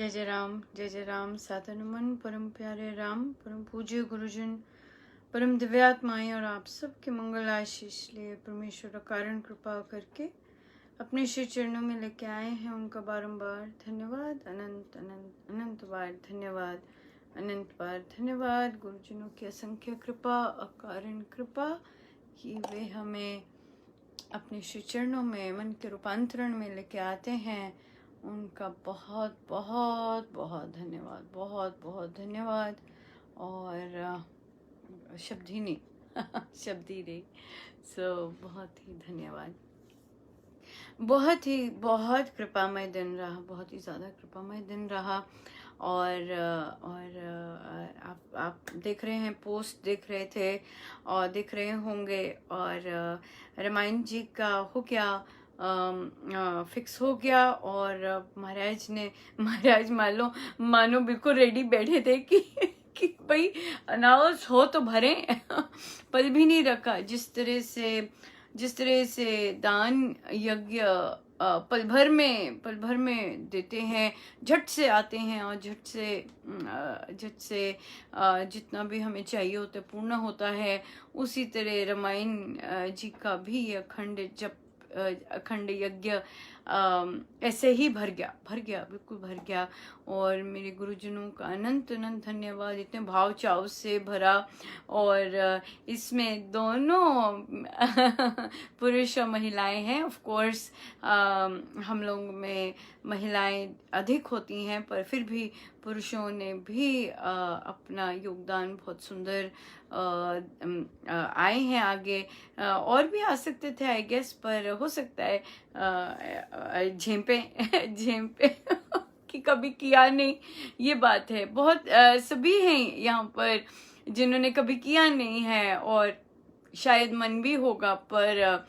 जय जय राम। साधनुमन परम प्यारे राम, परम पूज्य गुरुजन, परम दिव्यात्माएं और आप सबके मंगल आशीष लिए परमेश्वर कारण कृपा करके अपने श्री चरणों में लेके आए हैं। उनका बारंबार धन्यवाद, अनंत अनंत अनंत बार धन्यवाद, अनंत बार धन्यवाद। गुरुजनों की असंख्य कृपा, अकारण कृपा कि वे हमें अपने श्री चरणों में मन के रूपांतरण में लेके आते हैं। उनका बहुत बहुत बहुत धन्यवाद, बहुत बहुत धन्यवाद। और शब्द ही नहीं शब्द ही नहीं। बहुत ही धन्यवाद। बहुत कृपामय दिन रहा, बहुत ही ज़्यादा कृपामय दिन रहा। और आप देख रहे हैं, पोस्ट देख रहे थे और देख रहे होंगे। और रामायण जी का हो गया, फिक्स हो गया। और महाराज मानो बिल्कुल रेडी बैठे थे कि भाई अनाउंस हो तो भरे पल भी नहीं रखा। जिस तरह से दान यज्ञ पल भर में देते हैं, झट से आते हैं और झट से जितना भी हमें चाहिए होता है पूर्ण होता है। उसी तरह रामायण जी का भी अखंड यज्ञ ऐसे ही भर गया, बिल्कुल भर गया। और मेरे गुरुजनों का अनंत अनंत धन्यवाद, इतने भाव चाव से भरा। और इसमें दोनों पुरुष और महिलाएं हैं। ऑफ कोर्स हम लोग में महिलाएं अधिक होती हैं, पर फिर भी पुरुषों ने भी अपना योगदान बहुत सुंदर आए हैं आगे। और भी आ सकते थे आई गेस, पर हो सकता है झेंपे कि कभी किया नहीं, ये बात है। बहुत सभी हैं यहाँ पर जिन्होंने कभी किया नहीं है, और शायद मन भी होगा पर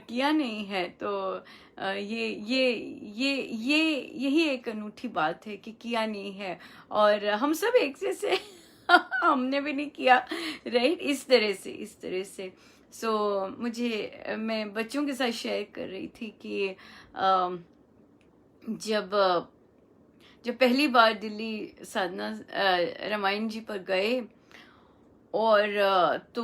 किया नहीं है। तो यही एक अनूठी बात है कि किया नहीं है। और हम सब एक जैसे हमने भी नहीं किया, राइट? इस तरह से मैं बच्चों के साथ शेयर कर रही थी कि जब पहली बार दिल्ली साधना रामायण जी पर गए, और तो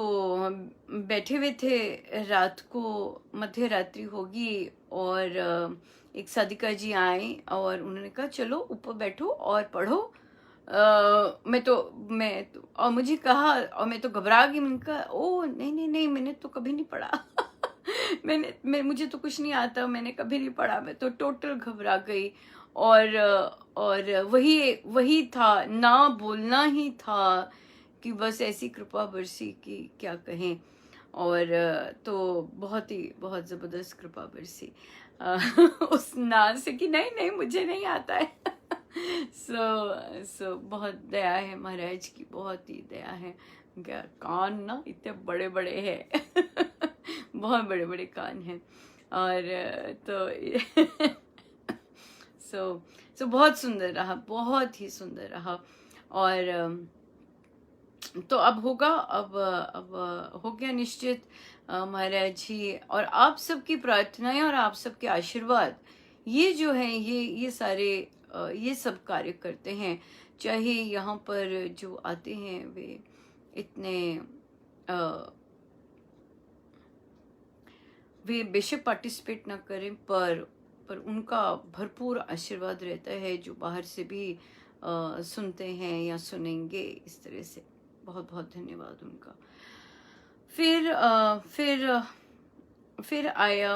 बैठे हुए थे, रात को मध्य रात्रि होगी, और एक साधिका जी आए और उन्होंने कहा चलो ऊपर बैठो और पढ़ो। मैं तो और मुझे कहा, और मैं तो घबरा गई। मैंने कहा ओ नहीं, मैंने तो कभी नहीं पढ़ा मुझे तो कुछ नहीं आता, मैंने कभी नहीं पढ़ा। मैं तो टोटल घबरा गई। और वही था, ना बोलना ही था कि बस ऐसी कृपा बरसी कि क्या कहें। और तो बहुत जबरदस्त कृपा बरसी उस नाज से कि नहीं मुझे नहीं आता है बहुत दया है महाराज की, बहुत ही दया है। कान ना इतने बड़े बड़े हैं बहुत बड़े बड़े कान हैं। और तो बहुत सुंदर रहा, बहुत ही सुंदर रहा। और तो अब हो गया निश्चित। महाराज जी और आप सबकी प्रार्थनाएं और आप सबके आशीर्वाद, ये जो है ये सारे ये सब कार्य करते हैं। चाहे यहाँ पर जो आते हैं वे इतने वे बेशक पार्टिसिपेट ना करें, पर उनका भरपूर आशीर्वाद रहता है, जो बाहर से भी सुनते हैं या सुनेंगे। इस तरह से बहुत बहुत धन्यवाद उनका। फिर आया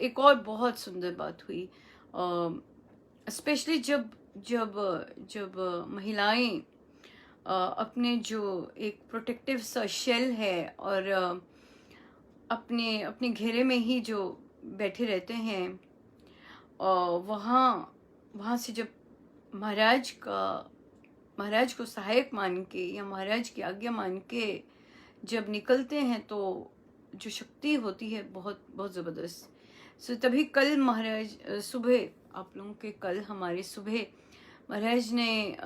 एक और बहुत सुंदर बात हुई, स्पेशली जब महिलाएं अपने जो एक प्रोटेक्टिव सा शेल है और अपने घेरे में ही जो बैठे रहते हैं, वहाँ से जब महाराज को सहायक मान के या महाराज की आज्ञा मान के जब निकलते हैं, तो जो शक्ति होती है बहुत बहुत ज़बरदस्त। तभी कल महाराज सुबह, आप लोगों के कल हमारे सुबह महाराज ने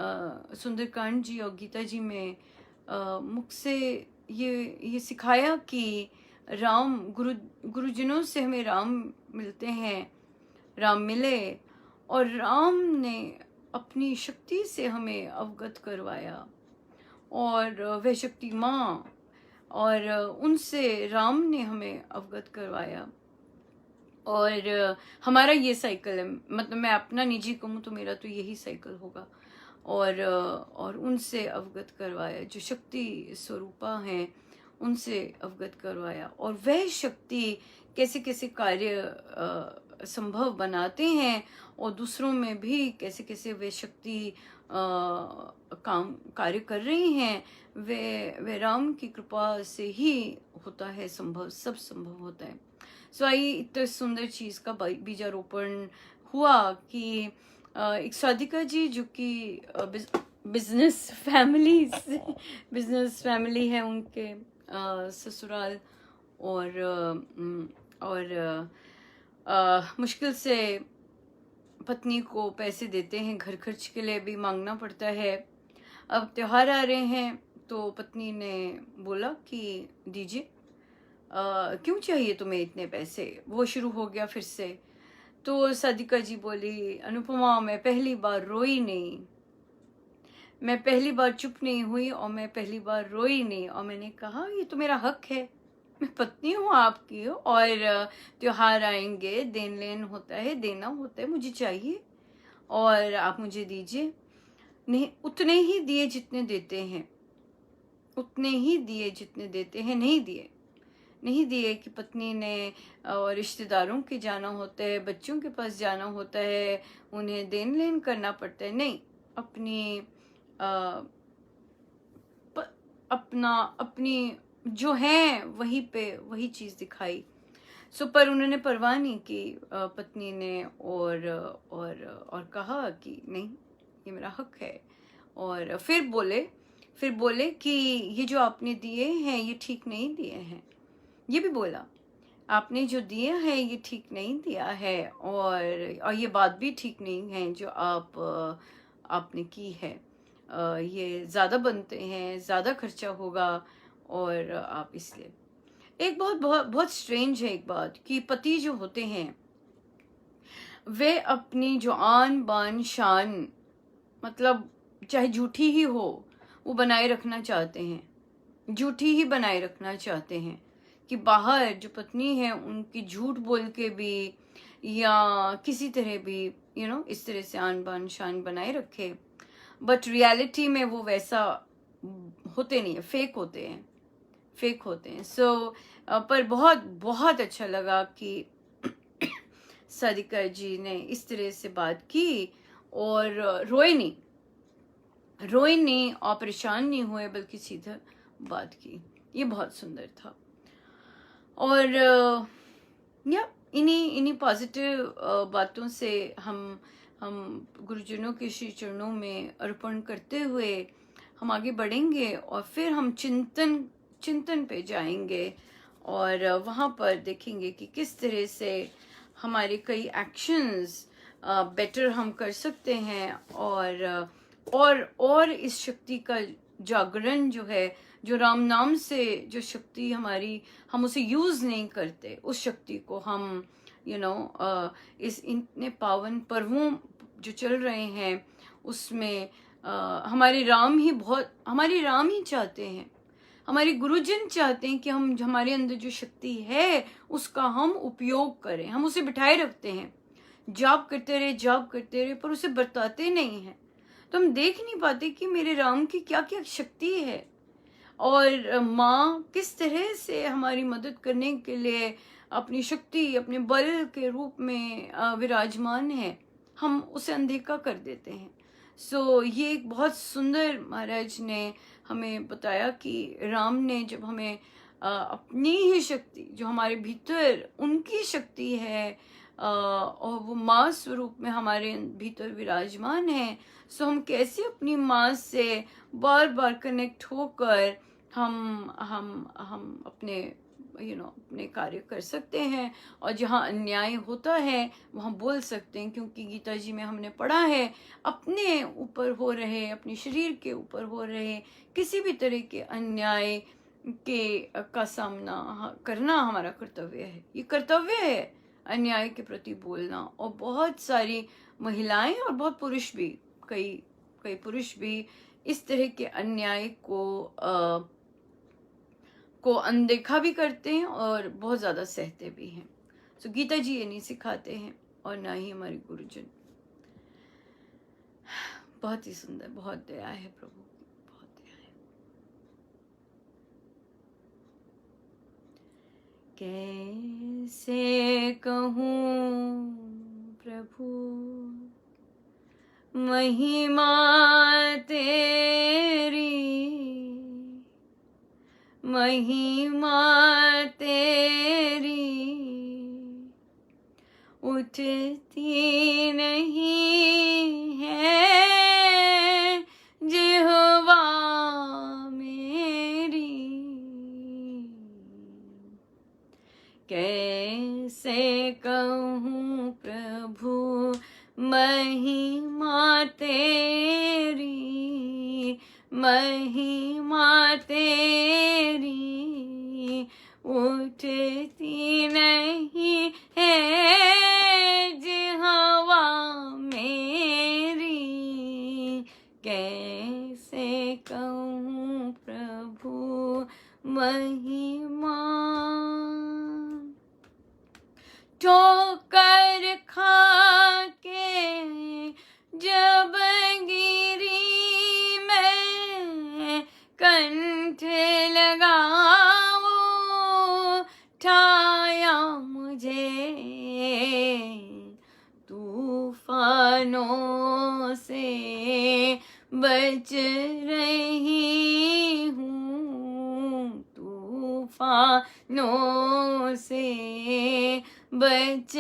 सुंदरकांड जी और गीता जी में मुख से ये सिखाया कि गुरुजनों से हमें राम मिलते हैं, राम मिले। और राम ने अपनी शक्ति से हमें अवगत करवाया, और वह शक्ति माँ, और उनसे राम ने हमें अवगत करवाया। और हमारा ये साइकिल है, मतलब मैं अपना निजी कहूँ तो मेरा तो यही साइकिल होगा। और उनसे अवगत करवाया, जो शक्ति स्वरूपा हैं उनसे अवगत करवाया, और वह शक्ति कैसे कैसे कार्य संभव बनाते हैं, और दूसरों में भी कैसे कैसे वे शक्ति काम कार्य कर रही हैं। वे राम की कृपा से ही होता है संभव, सब संभव होता है। सो आई इतने सुंदर चीज़ का बीजारोपण हुआ कि एक साधिका जी जो कि बिजनेस फैमिली है उनके ससुराल, और मुश्किल से पत्नी को पैसे देते हैं, घर खर्च के लिए भी मांगना पड़ता है। अब त्योहार आ रहे हैं तो पत्नी ने बोला कि दीजिए, क्यों चाहिए तुम्हें इतने पैसे, वो शुरू हो गया फिर से। तो साधिका जी बोली, अनुपमा मैं पहली बार रोई नहीं, मैं पहली बार चुप नहीं हुई, और मैं पहली बार रोई नहीं, और मैंने कहा ये तो मेरा हक है, मैं पत्नी हूँ आपकी, और त्योहार आएंगे, देन लेन होता है, देना होता है, मुझे चाहिए और आप मुझे दीजिए। नहीं, उतने ही दिए जितने देते हैं, उतने ही दिए जितने देते हैं, नहीं दिए कि पत्नी ने रिश्तेदारों के जाना होता है, बच्चों के पास जाना होता है, उन्हें देन लेन करना पड़ता है, नहीं, अपनी जो है वहीं पे वही चीज़ दिखाई। सो पर उन्होंने परवाह नहीं की पत्नी ने, और कहा कि नहीं, ये मेरा हक है। और फिर बोले कि ये जो आपने दिए हैं ये ठीक नहीं दिए हैं, ये भी बोला आपने जो दिए हैं ये ठीक नहीं दिया है, और ये बात भी ठीक नहीं है जो आपने की है, ये ज़्यादा बनते हैं, ज़्यादा खर्चा होगा, और आप इसलिए। एक बहुत बहुत बहुत स्ट्रेंज है एक बात कि पति जो होते हैं वे अपनी जो आन बान शान, मतलब चाहे झूठी ही हो, वो बनाए रखना चाहते हैं, झूठी ही बनाए रखना चाहते हैं, कि बाहर जो पत्नी है उनकी झूठ बोल के भी या किसी तरह भी इस तरह से आन बान शान बनाए रखे। बट रियलिटी में वो वैसा होते नहीं है, फेक होते हैं। सो पर बहुत बहुत अच्छा लगा कि साधिका जी ने इस तरह से बात की, और रोए नहीं और परेशान नहीं हुए, बल्कि सीधा बात की। ये बहुत सुंदर था। और या इन्हीं पॉजिटिव बातों से हम गुरुजनों के श्री चरणों में अर्पण करते हुए हम आगे बढ़ेंगे, और फिर हम चिंतन पे जाएंगे, और वहाँ पर देखेंगे कि किस तरह से हमारे कई एक्शंस बेटर हम कर सकते हैं, और इस शक्ति का जागरण जो है, जो राम नाम से जो शक्ति हमारी, हम उसे यूज़ नहीं करते, उस शक्ति को हम इस इतने पावन पर्वों जो चल रहे हैं उसमें हमारे राम ही चाहते हैं, हमारे गुरुजन चाहते हैं कि हम हमारे अंदर जो शक्ति है उसका हम उपयोग करें। हम उसे बिठाए रखते हैं, जाप करते रहे, पर उसे बरताते नहीं हैं। तो हम देख नहीं पाते कि मेरे राम की क्या क्या शक्ति है, और माँ किस तरह से हमारी मदद करने के लिए अपनी शक्ति, अपने बल के रूप में विराजमान है, हम उसे अनदेखा कर देते हैं। सो ये एक बहुत सुंदर महाराज ने हमें बताया कि राम ने जब हमें अपनी ही शक्ति जो हमारे भीतर उनकी शक्ति है, और वो माँ स्वरूप में हमारे भीतर विराजमान है, सो हम कैसे अपनी माँ से बार बार कनेक्ट होकर हम अपने अपने कार्य कर सकते हैं, और जहाँ अन्याय होता है वहाँ बोल सकते हैं, क्योंकि गीता जी में हमने पढ़ा है अपने ऊपर हो रहे, अपने शरीर के ऊपर हो रहे किसी भी तरह के अन्याय का सामना करना हमारा कर्तव्य है। ये कर्तव्य है अन्याय के प्रति बोलना। और बहुत सारी महिलाएं और बहुत पुरुष भी, कई कई पुरुष भी इस तरह के अन्याय को अनदेखा भी करते हैं और बहुत ज़्यादा सहते भी हैं। तो गीता जी ये नहीं सिखाते हैं और ना ही हमारे गुरुजन। बहुत ही सुंदर, बहुत दया है प्रभु की, बहुत दया है। कैसे कहूँ प्रभु महिमा तेरी, महिमा तेरी उठती नहीं है जिह्वा मेरी। कैसे कहूँ प्रभु महिमा तेरी, महिमा तेरी उठती नहीं है जिह्वा मेरी। कैसे कहूँ प्रभु महिमा। ठोकर खा के जब गिरी मैं, कंठ लगाओ ठाया मुझे। तूफानों से बच रही हूँ, तूफानों से बच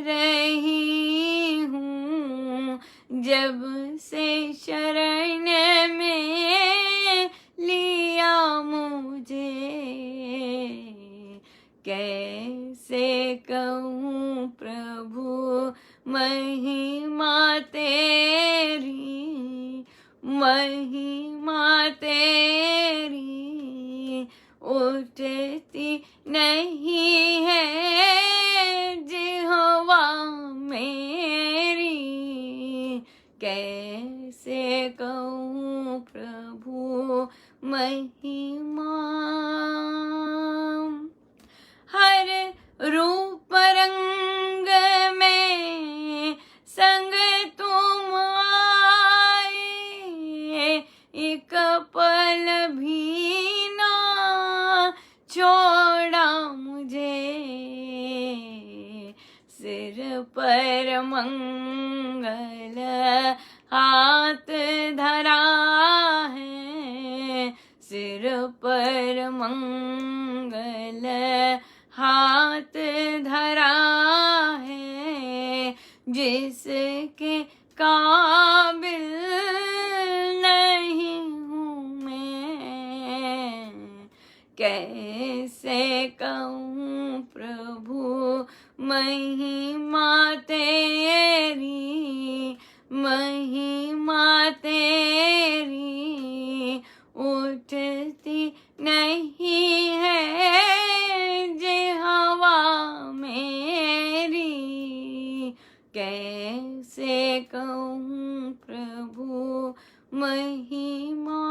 रही हूँ, जब से शरण में लिया मुझे। कैसे कहूँ प्रभु महिमा तेरी, महिमा तेरी उठती नहीं है जिह्वा मेरी। कैसे कहूँ प्रभु महिमा। हर रूप रंग में संग तुम आए, एक पल भी ना छोड़ा मुझे। सिर पर मंगल हाथ धरा है, सिर पर मंगल हाथ धरा है, जिसके काबिल नहीं हूँ मैं। कैसे कहूँ प्रभु महिमा तेरी, महिमा तेरी उठती नहीं है जिह्वा मेरी। कैसे कहूँ प्रभु महिमा।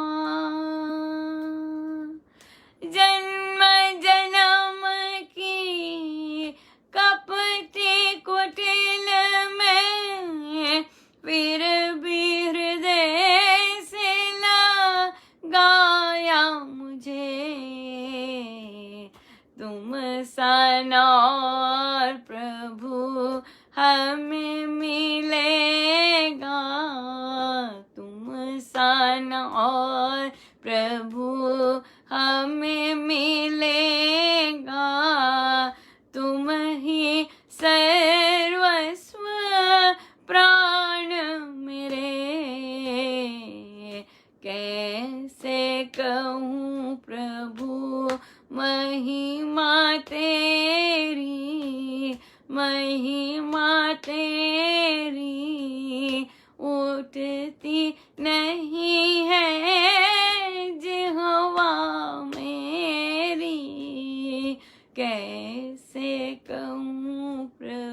जन्म जन्म की कपटी कुटिल में, फिर भी हृदय से लगाया मुझे। तुम सन और प्रभु हमें मिलेगा, तुम सन और प्रभु हमें मिलेगा। तुम ही सर्वस्व प्राण मेरे। कैसे कहूँ प्रभु महिमा तेरी, महिमा तेरी उठती नहीं है जिह्वा मेरी। कैसे कहूँ प्रभु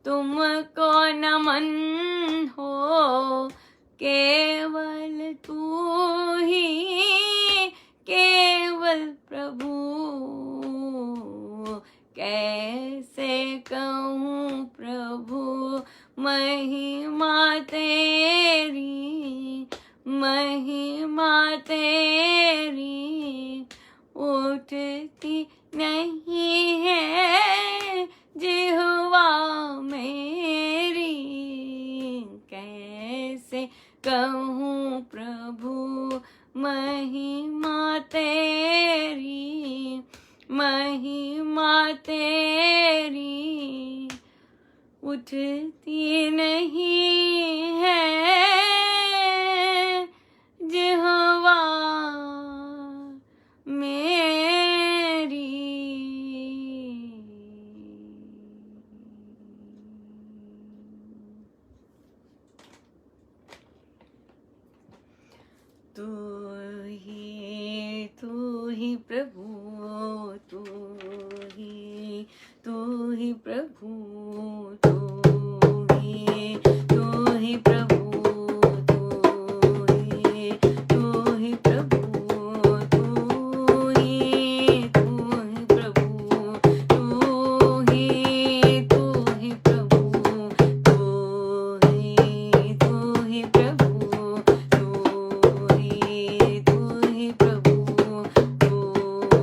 तुमको नमन हो, केवल तू ही, केवल प्रभु। कैसे कहूँ प्रभु महिमा तेरी, महिमा तेरी उठती नहीं है जिह्वा मेरी। कैसे कहूँ प्रभु महिमा तेरी, महिमा तेरी उठती नहीं है जिह्वा मेरी। तू ही प्रभु, तू ही प्रभु, तू ही प्रभु, तू ही प्रभु, तू ही प्रभु, तू ही प्रभु, तू ही प्रभु, तू ही प्रभु, तू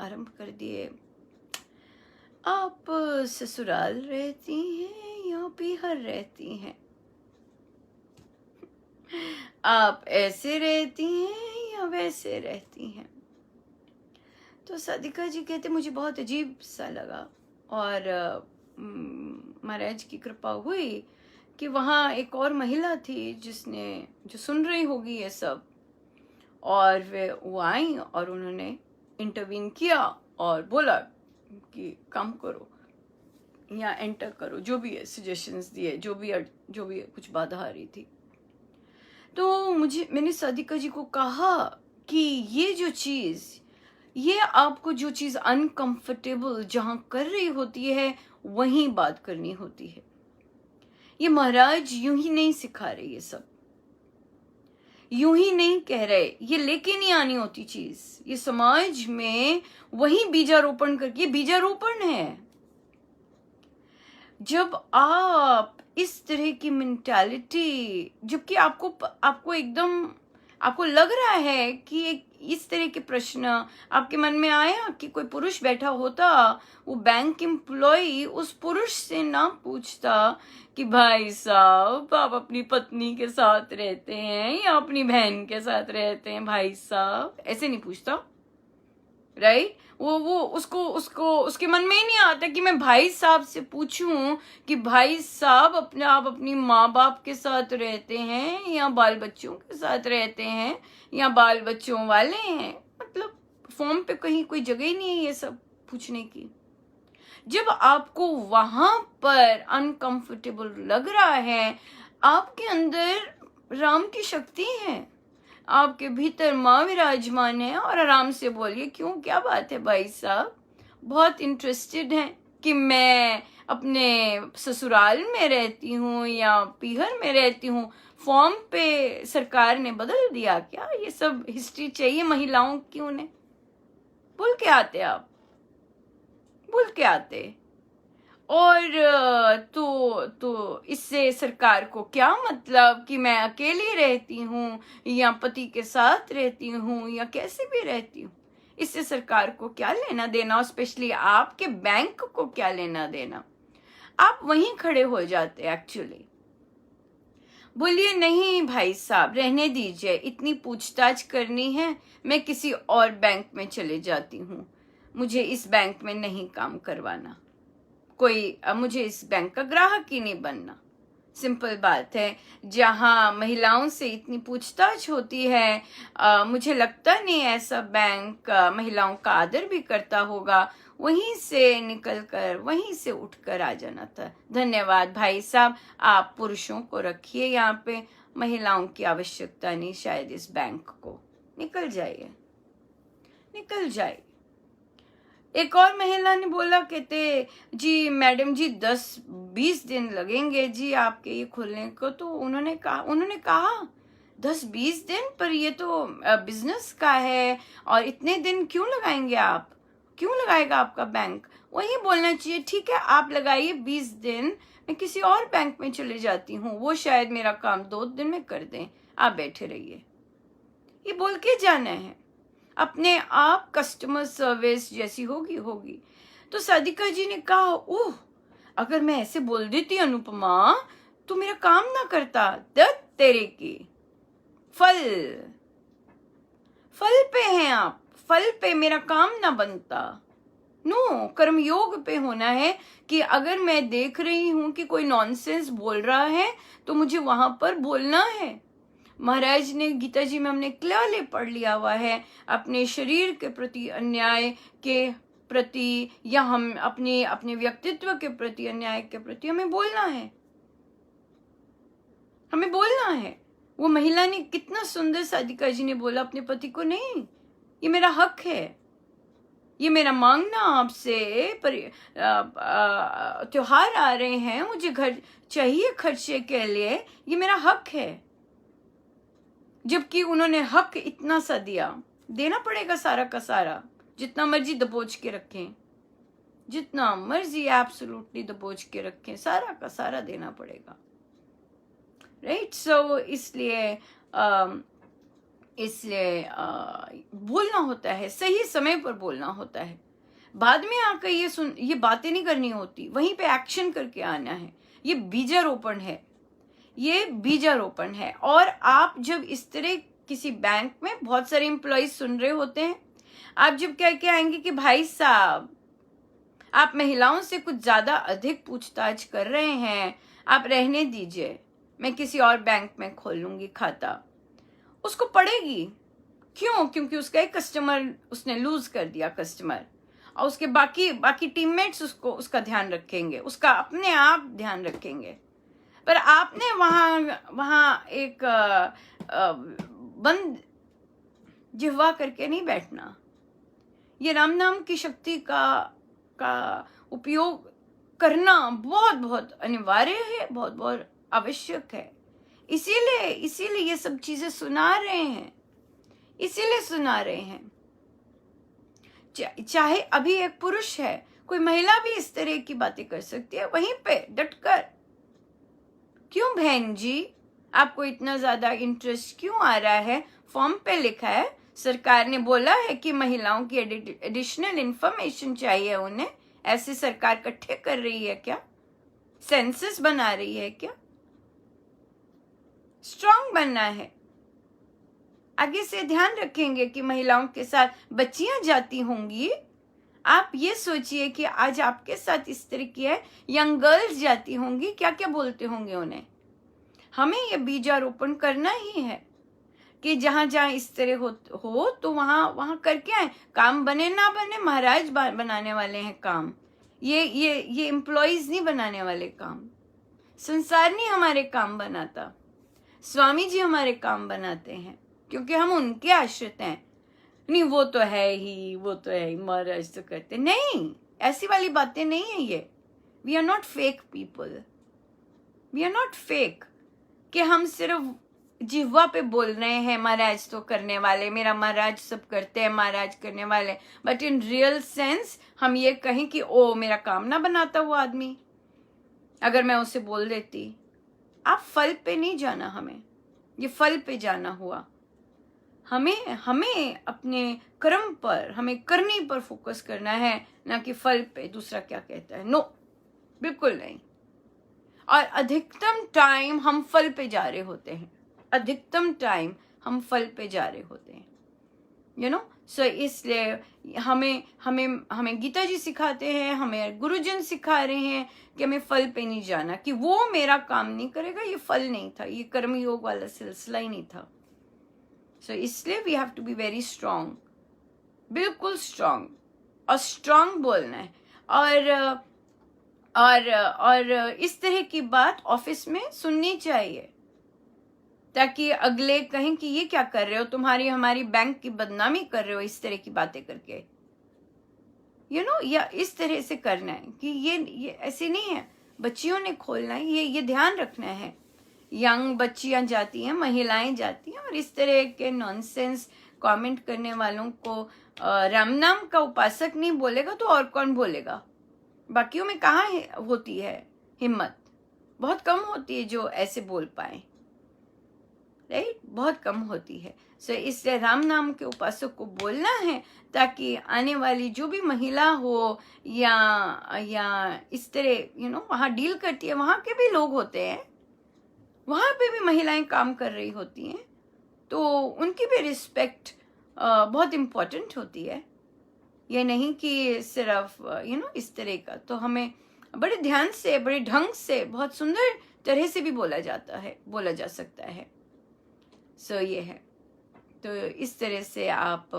आरंभ कर दिए। आप ससुराल रहती हैं या पीहर रहती हैं? आप ऐसे रहती हैं या वैसे रहती हैं? तो सादिका जी कहते मुझे बहुत अजीब सा लगा, और महाराज की कृपा हुई कि वहाँ एक और महिला थी जो सुन रही होगी ये सब, और वो आई और उन्होंने इंटरवीन किया और बोला कि काम करो या एंटर करो, जो भी है सजेशंस दिए, जो भी कुछ बाधा आ रही थी। तो मैंने सादिका जी को कहा कि ये आपको जो चीज अनकंफर्टेबल जहां कर रही होती है वहीं बात करनी होती है। ये महाराज यूं ही नहीं सिखा रहे, ये सब यूं ही नहीं कह रहे, ये लेके नहीं आनी होती चीज। ये समाज में वही बीजारोपण करके, बीजारोपण है। जब आप इस तरह की मेंटालिटी, जबकि आपको एकदम आपको लग रहा है कि इस तरह के प्रश्न आपके मन में आया कि कोई पुरुष बैठा होता, वो बैंक एम्प्लॉय उस पुरुष से ना पूछता कि भाई साहब आप अपनी पत्नी के साथ रहते हैं या अपनी बहन के साथ रहते हैं भाई साहब, ऐसे नहीं पूछता, राइट? वो उसको उसके मन में ही नहीं आता कि मैं भाई साहब से पूछूं कि भाई साहब आप अपनी माँ बाप के साथ रहते हैं या बाल बच्चों के साथ रहते हैं या बाल बच्चों वाले हैं। मतलब फॉर्म पे कहीं कोई जगह ही नहीं है ये सब पूछने की। जब आपको वहां पर अनकंफर्टेबल लग रहा है, आपके अंदर राम की शक्ति है, आपके भीतर माँ विराजमान है, और आराम से बोलिए क्यों, क्या बात है भाई साहब, बहुत इंटरेस्टेड हैं कि मैं अपने ससुराल में रहती हूँ या पीहर में रहती हूँ, फॉर्म पे सरकार ने बदल दिया क्या? ये सब हिस्ट्री चाहिए महिलाओं की उन्हें? बोल के आते आप, बोल के आते। और तो इससे सरकार को क्या मतलब कि मैं अकेली रहती हूँ या पति के साथ रहती हूँ या कैसे भी रहती हूँ, इससे सरकार को क्या लेना देना, और स्पेशली आपके बैंक को क्या लेना देना? आप वहीं खड़े हो जाते एक्चुअली। बोलिए नहीं भाई साहब रहने दीजिए, इतनी पूछताछ करनी है, मैं किसी और बैंक में चले जाती हूँ, मुझे इस बैंक में नहीं काम करवाना, मुझे इस बैंक का ग्राहक ही नहीं बनना। सिंपल बात है। जहां महिलाओं से इतनी पूछताछ होती है, मुझे लगता नहीं ऐसा बैंक महिलाओं का आदर भी करता होगा। वहीं से निकलकर, वहीं से उठकर आ जाना था। धन्यवाद भाई साहब, आप पुरुषों को रखिए यहाँ पे, महिलाओं की आवश्यकता नहीं शायद इस बैंक को। निकल जाइए, निकल जाइए। एक और महिला ने बोला, कहते जी मैडम जी 10-20 दिन लगेंगे जी आपके ये खुलने को। तो उन्होंने कहा 10-20 दिन, पर ये तो बिजनेस का है और इतने दिन क्यों लगाएंगे आप, क्यों लगाएगा आपका बैंक? वही बोलना चाहिए, ठीक है आप लगाइए 20 दिन, मैं किसी और बैंक में चले जाती हूँ, वो शायद मेरा काम 2 दिन में कर दें, आप बैठे रहिए। ये बोल के जाना है। अपने आप कस्टमर सर्विस जैसी होगी। तो सादिका जी ने कहा, ओह अगर मैं ऐसे बोल देती अनुपमा तो मेरा काम ना करता। दत्त तेरे की, फल पे हैं आप, फल पे मेरा काम ना बनता। नो, कर्मयोग पे होना है कि अगर मैं देख रही हूं कि कोई नॉनसेंस बोल रहा है तो मुझे वहां पर बोलना है। महाराज ने गीता जी में हमने क्लियरली पढ़ लिया हुआ है, अपने शरीर के प्रति अन्याय के प्रति या हम अपने व्यक्तित्व के प्रति अन्याय के प्रति हमें बोलना है, हमें बोलना है। वो महिला ने कितना सुंदर सादिका जी ने बोला अपने पति को, नहीं ये मेरा हक है, ये मेरा मांगना आपसे, त्योहार आ रहे हैं, मुझे घर चाहिए खर्चे के लिए, ये मेरा हक है। जबकि उन्होंने हक इतना सा दिया, देना पड़ेगा सारा का सारा, जितना मर्जी दबोच के रखें, जितना मर्जी एब्सोल्युटली दबोच के रखें, सारा का सारा देना पड़ेगा, राइट? सो इसलिए इसलिए बोलना होता है, सही समय पर बोलना होता है। बाद में आकर ये बातें नहीं करनी होती, वहीं पे एक्शन करके आना है। ये बीजारोपण है, ये बीजारोपण है। और आप जब इस तरह किसी बैंक में बहुत सारे एम्प्लॉयज सुन रहे होते हैं, आप जब कह के आएंगे कि भाई साहब आप महिलाओं से कुछ ज्यादा अधिक पूछताछ कर रहे हैं, आप रहने दीजिए, मैं किसी और बैंक में खोल लूंगी खाता, उसको पड़ेगी। क्यों? क्योंकि उसका एक कस्टमर उसने लूज कर दिया, कस्टमर, और उसके बाकी टीममेट्स उसका ध्यान रखेंगे, उसका अपने आप ध्यान रखेंगे। पर आपने वहां एक बंद जिह्वा करके नहीं बैठना। ये राम नाम की शक्ति का उपयोग करना बहुत बहुत अनिवार्य है, बहुत बहुत आवश्यक है। इसीलिए ये सब चीजें सुना रहे हैं, इसीलिए सुना रहे हैं। चाहे अभी एक पुरुष है, कोई महिला भी इस तरह की बातें कर सकती है, वहीं पे डटकर। क्यों बहन जी, आपको इतना ज्यादा इंटरेस्ट क्यों आ रहा है? फॉर्म पे लिखा है, सरकार ने बोला है कि महिलाओं की एडिशनल इंफॉर्मेशन चाहिए उन्हें। ऐसे सरकार इकट्ठे कर रही है क्या? सेंसस बना रही है क्या? स्ट्रांग बनना है। आगे से ध्यान रखेंगे कि महिलाओं के साथ बच्चियां जाती होंगी। आप ये सोचिए कि आज आपके साथ इस तरह की है, यंग गर्ल्स जाती होंगी, क्या क्या बोलते होंगे उन्हें। हमें ये बीजारोपण करना ही है कि जहां जहां इस तरह हो तो वहां करके आए। काम बने ना बने, महाराज बनाने वाले हैं काम। ये एम्प्लॉयज नहीं बनाने वाले काम। संसार नहीं हमारे काम बनाता, स्वामी जी हमारे काम बनाते हैं, क्योंकि हम उनके आश्रित हैं। नहीं वो तो है ही, महाराज तो करते नहीं। ऐसी वाली बातें नहीं है ये। We are not fake people, we are not fake कि हम सिर्फ जिह्वा पे बोल रहे हैं महाराज तो करने वाले, मेरा महाराज सब करते हैं, महाराज करने वाले। बट इन रियल सेंस हम ये कहें कि ओ मेरा काम ना बनाता वो आदमी, अगर मैं उसे बोल देती। आप फल पे नहीं जाना, हमें ये फल पे जाना हुआ। हमें अपने कर्म पर, हमें करनी पर फोकस करना है, ना कि फल पे दूसरा क्या कहता है। नो, बिल्कुल नहीं। और अधिकतम टाइम हम फल पे जा रहे होते हैं, अधिकतम टाइम हम फल पे जा रहे होते हैं, यू नो। सो इसलिए हमें गीता जी सिखाते हैं, हमें गुरुजन सिखा रहे हैं कि हमें फल पे नहीं जाना, कि वो मेरा काम नहीं करेगा, ये फल नहीं था, ये कर्म योग वाला सिलसिला ही नहीं था। सो इसलिए we have to be very strong, बिल्कुल स्ट्रांग, और स्ट्रांग बोलना है। और इस तरह की बात ऑफिस में सुननी चाहिए, ताकि अगले कहें कि ये क्या कर रहे हो, तुम्हारी हमारी बैंक की बदनामी कर रहे हो इस तरह की बातें करके, यू नो। या इस तरह से करना है कि ये ऐसे नहीं है। बच्चियों ने खोलना है, ये ध्यान रखना है। यंग बच्चियां जाती हैं, महिलाएं जाती हैं, और इस तरह के नॉनसेंस कमेंट करने वालों को राम नाम का उपासक नहीं बोलेगा तो और कौन बोलेगा? बाकियों में कहाँ होती है हिम्मत? बहुत कम होती है जो ऐसे बोल पाए, राइट? बहुत कम होती है। सो इसलिए राम नाम के उपासक को बोलना है, ताकि आने वाली जो भी महिला हो या इस तरह, यू नो, वहाँ डील करती है, वहाँ के भी लोग होते हैं, वहाँ पे भी महिलाएं काम कर रही होती हैं, तो उनकी भी रिस्पेक्ट बहुत इम्पोर्टेंट होती है। ये नहीं कि सिर्फ यू नो इस तरह का। तो हमें बड़े ध्यान से, बड़े ढंग से, बहुत सुंदर तरह से भी बोला जा सकता है। सो ये है। तो इस तरह से आप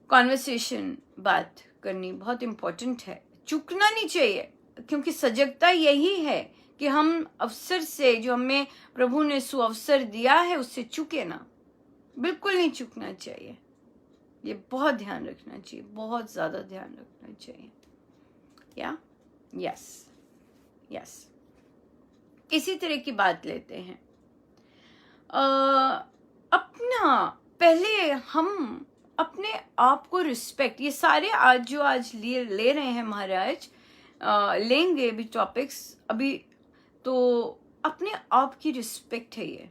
कॉन्वर्सेशन, बात करनी बहुत इम्पोर्टेंट है, चूकना नहीं चाहिए, क्योंकि सजगता यही है कि हम अवसर से, जो हमें प्रभु ने सुअवसर दिया है, उससे चूके ना, बिल्कुल नहीं चूकना चाहिए। ये बहुत ध्यान रखना चाहिए, बहुत ज्यादा ध्यान रखना चाहिए। या यस इसी तरह की बात लेते हैं। अपना पहले हम अपने आप को रिस्पेक्ट, ये सारे आज ले रहे हैं महाराज, लेंगे भी टॉपिक्स अभी, तो अपने आप की रिस्पेक्ट है ये।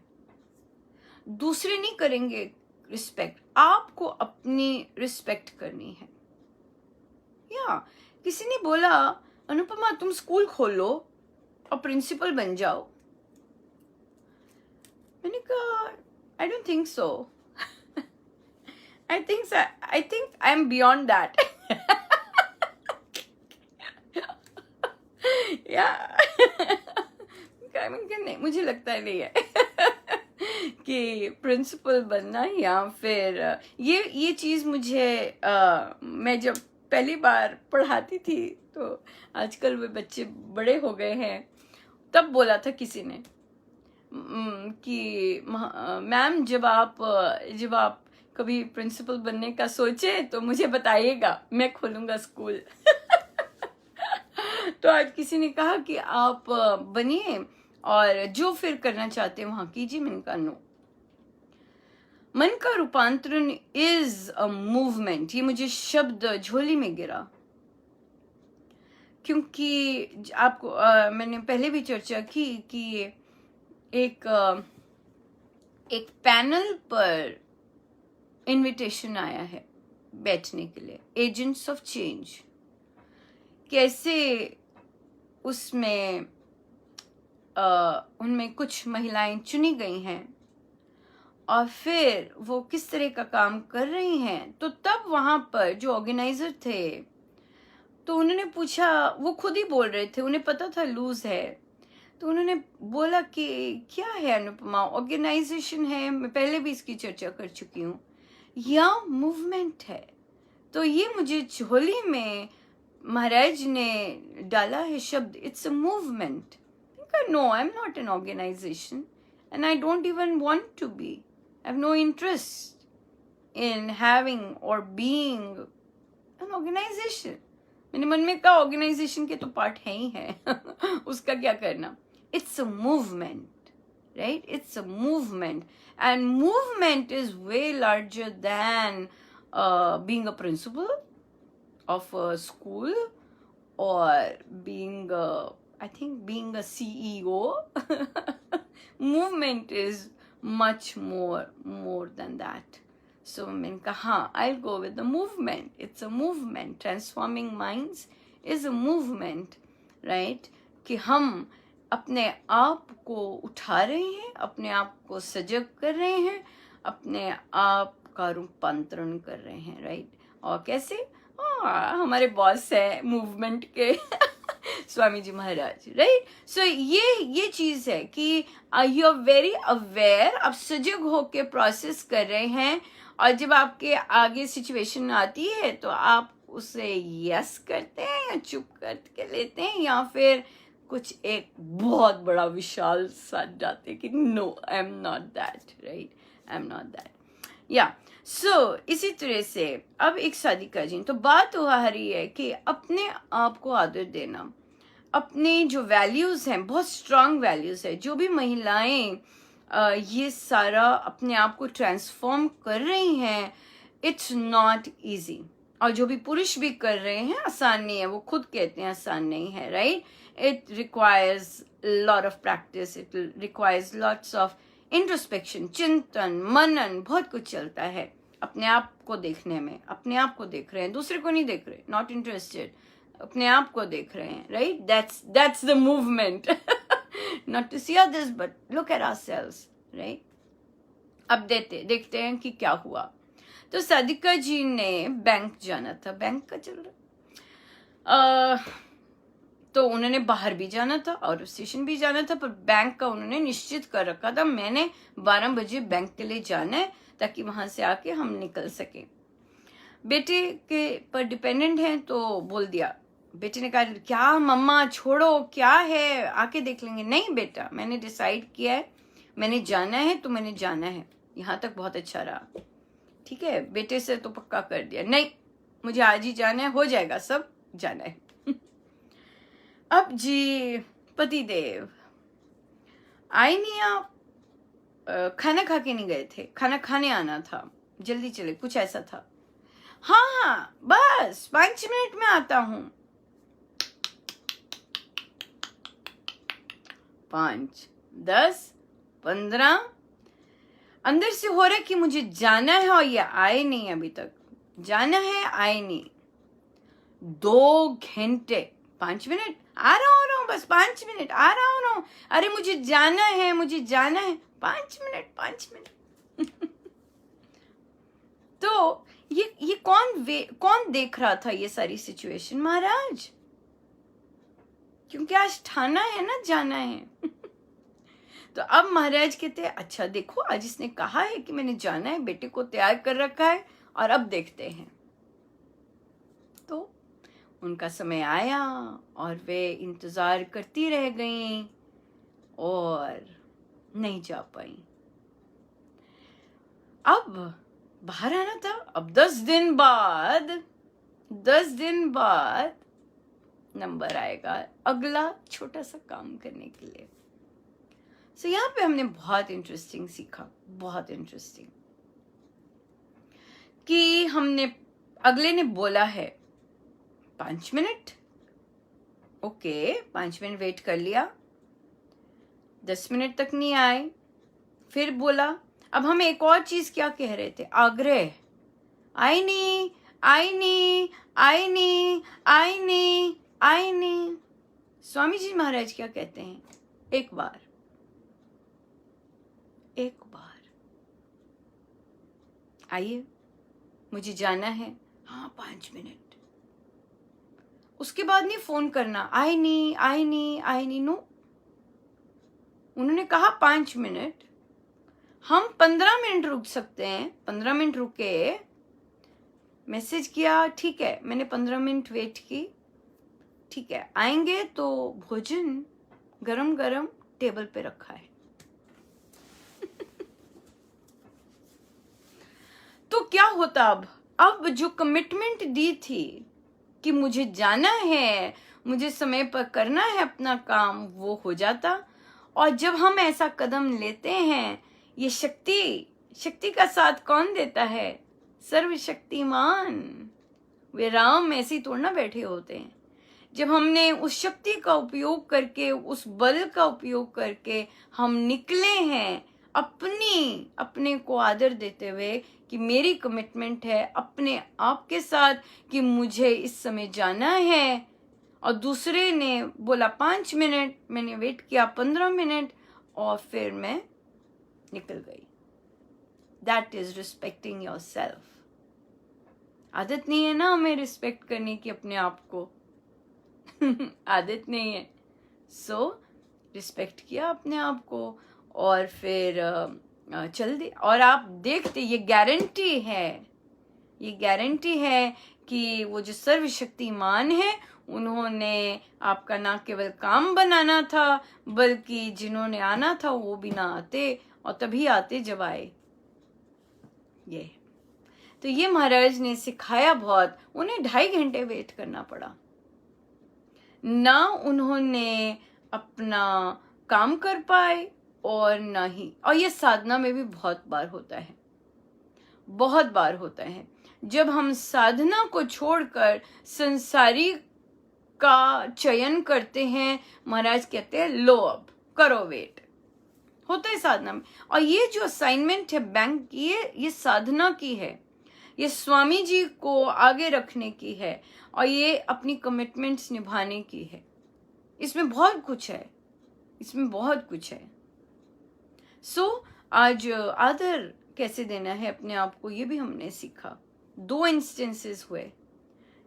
दूसरे नहीं करेंगे, रिस्पेक्ट, आपको अपनी रिस्पेक्ट करनी है। या किसी ने बोला अनुपमा तुम स्कूल खोलो और प्रिंसिपल बन जाओ, मैंने कहा I don't think so, I think I am beyond that. या नहीं, मुझे लगता है नहीं है कि प्रिंसिपल बनना, या फिर ये चीज़ मुझे मैं जब पहली बार पढ़ाती थी, तो आजकल वे बच्चे बड़े हो गए हैं, तब बोला था किसी ने कि मैम जब आप कभी प्रिंसिपल बनने का सोचे तो मुझे बताइएगा, मैं खोलूंगा स्कूल। तो आज किसी ने कहा कि आप बनिए और जो फिर करना चाहते हैं वहां कीजिए। मैंने कहा नो, मन का रूपांतरण इज अ मूवमेंट। ये मुझे शब्द झोली में गिरा, क्योंकि आपको मैंने पहले भी चर्चा की कि एक पैनल पर इनविटेशन आया है बैठने के लिए, एजेंट्स ऑफ चेंज। कैसे उसमें उनमें कुछ महिलाएं चुनी गई हैं और फिर वो किस तरह का काम कर रही हैं। तो तब वहां पर जो ऑर्गेनाइजर थे, तो उन्होंने पूछा, वो खुद ही बोल रहे थे, उन्हें पता था लूज है, तो उन्होंने बोला कि क्या है अनुपमा, ऑर्गेनाइजेशन है, मैं पहले भी इसकी चर्चा कर चुकी हूँ, या मूवमेंट है। तो ये मुझे झोली में महाराज ने डाला है शब्द, it's a movement. No, I am not an organization and I don't even want to be, I have no interest in having और बीइंग एन ऑर्गेनाइजेशन। मैंने मन में कहा ऑर्गेनाइजेशन के तो पार्ट है ही है उसका क्या करना। It's a movement, right? It's a movement, and movement is way larger than being a principal of a school or being being a CEO. Movement is much more than that. So मैंने कहा I'll go with the movement. It's a movement. Transforming minds is a movement, right? कि हम अपने आप को उठा रहे हैं, अपने आप को सजग कर रहे हैं, अपने आप का रूपांतरण कर रहे हैं, राइट? और कैसे? हमारे बॉस है मूवमेंट के स्वामी जी महाराज, राइट? सो ये चीज है कि यू आर वेरी अवेयर, आप सजग होके प्रोसेस कर रहे हैं, और जब आपके आगे सिचुएशन आती है तो आप उसे यस करते हैं या चुप करके लेते हैं, या फिर कुछ एक बहुत बड़ा विशाल साथ जाते हैं कि no, I am not that, right? I am not that, या इसी तरह से अब एक साधिका जी, तो बात हुआ रही है कि अपने आप को आदर देना, अपने जो वैल्यूज हैं, बहुत स्ट्रांग वैल्यूज है। जो भी महिलाएं ये सारा अपने आप को ट्रांसफॉर्म कर रही हैं, इट्स नॉट इजी, और जो भी पुरुष भी कर रहे हैं आसान नहीं है, वो खुद कहते हैं आसान नहीं है, right? It requires lot of practice, it requires lots of introspection, चिंतन, मनन, बहुत कुछ चलता है अपने आप को देखने में। अपने आप को देख रहे हैं, दूसरे को नहीं देख रहे, नॉट इंटरेस्टेड, अपने आप को देख रहे हैं, right? That's the movement. Not to see others but look at ourselves, right? अब देखते हैं कि क्या हुआ। तो साधिका जी ने बैंक जाना था, बैंक का चल रहा, तो उन्होंने बाहर भी जाना था और स्टेशन भी जाना था, पर बैंक का उन्होंने निश्चित कर रखा था, मैंने 12 बजे बैंक के लिए जाना है ताकि वहां से आके हम निकल सके। बेटे के पर डिपेंडेंट है, तो बोल दिया, बेटे ने कहा क्या मम्मा छोड़ो, क्या है, आके देख लेंगे। नहीं बेटा, मैंने डिसाइड किया है, मैंने जाना है तो मैंने जाना है। यहाँ तक बहुत अच्छा रहा, ठीक है? बेटे से तो पक्का कर दिया, नहीं मुझे आज ही जाना है, हो जाएगा सब, जाना है। अब जी पतिदेव आए नहीं, आप खाना खा के नहीं गए थे, खाना खाने आना था, जल्दी चले, कुछ ऐसा था। हाँ बस 5 मिनट में आता हूं। 5, 10, 15, अंदर से हो रहा है कि मुझे जाना है और ये आए नहीं, अभी तक जाना है, आए नहीं। 2 घंटे, 5 मिनट, आ रहा हूँ बस 5 मिनट, आ रहा हूँ, अरे मुझे जाना है, मुझे जाना है, 5 मिनट 5 मिनट। तो ये कौन देख रहा था ये सारी सिचुएशन? महाराज, क्योंकि आज ठाना है ना, जाना है। तो अब महाराज कहते हैं अच्छा देखो, आज इसने कहा है कि मैंने जाना है, बेटे को तैयार कर रखा है, और अब देखते हैं। तो उनका समय आया और वे इंतजार करती रह गईं और नहीं जा पाई। अब बाहर आना था। अब 10 दिन बाद नंबर आएगा अगला छोटा सा काम करने के लिए। सो यहाँ पे हमने बहुत इंटरेस्टिंग सीखा, बहुत इंटरेस्टिंग, कि अगले ने बोला है 5 मिनट, ओके 5 मिनट वेट कर लिया, 10 मिनट तक नहीं आए, फिर बोला। अब हम एक और चीज क्या कह रहे थे? आग्रह, आई नहीं, आई नहीं, आई नहीं, आई नहीं, आई नहीं। स्वामी जी महाराज क्या कहते हैं? एक बार, आइए, मुझे जाना है, हाँ 5 मिनट। उसके बाद नहीं फोन करना, आई नहीं, आई नहीं, आई नहीं, नो। उन्होंने कहा 5 मिनट, हम 15 मिनट रुक सकते हैं। 15 मिनट रुके, मैसेज किया, ठीक है, मैंने 15 मिनट वेट की, ठीक है, आएंगे तो भोजन गरम गरम टेबल पे रखा है। तो क्या होता? अब जो कमिटमेंट दी थी कि मुझे जाना है, मुझे समय पर करना है अपना काम, वो हो जाता। और जब हम ऐसा कदम लेते हैं, ये शक्ति का साथ कौन देता है? सर्वशक्तिमान। वे राम ऐसे ही तोड़ना बैठे होते हैं। जब हमने उस शक्ति का उपयोग करके, उस बल का उपयोग करके हम निकले हैं, अपने को आदर देते हुए कि मेरी कमिटमेंट है अपने आप के साथ कि मुझे इस समय जाना है, और दूसरे ने बोला 5 मिनट, मैंने वेट किया 15 मिनट, और फिर मैं निकल गई। That is respecting your self. आदत नहीं है ना हमें रिस्पेक्ट करने की अपने आप को। आदत नहीं है। सो रिस्पेक्ट किया अपने आप को, और फिर चल दे। और आप देखते, ये गारंटी है कि वो जो सर्वशक्तिमान है, उन्होंने आपका ना केवल काम बनाना था, बल्कि जिन्होंने आना था वो भी ना आते, और तभी आते जब आए। ये तो ये महाराज ने सिखाया बहुत। उन्हें 2.5 घंटे वेट करना पड़ा ना, उन्होंने अपना काम कर पाए और ना ही। और ये साधना में भी बहुत बार होता है, जब हम साधना को छोड़कर संसारी का चयन करते हैं। महाराज कहते हैं लो, अब करो वेट, होता है साधना में। और ये जो असाइनमेंट है बैंक की, ये साधना की है, ये स्वामी जी को आगे रखने की है, और ये अपनी कमिटमेंट्स निभाने की है। इसमें बहुत कुछ है। सो आज आदर कैसे देना है अपने आप को, ये भी हमने सीखा। 2 इंस्टेंसेस हुए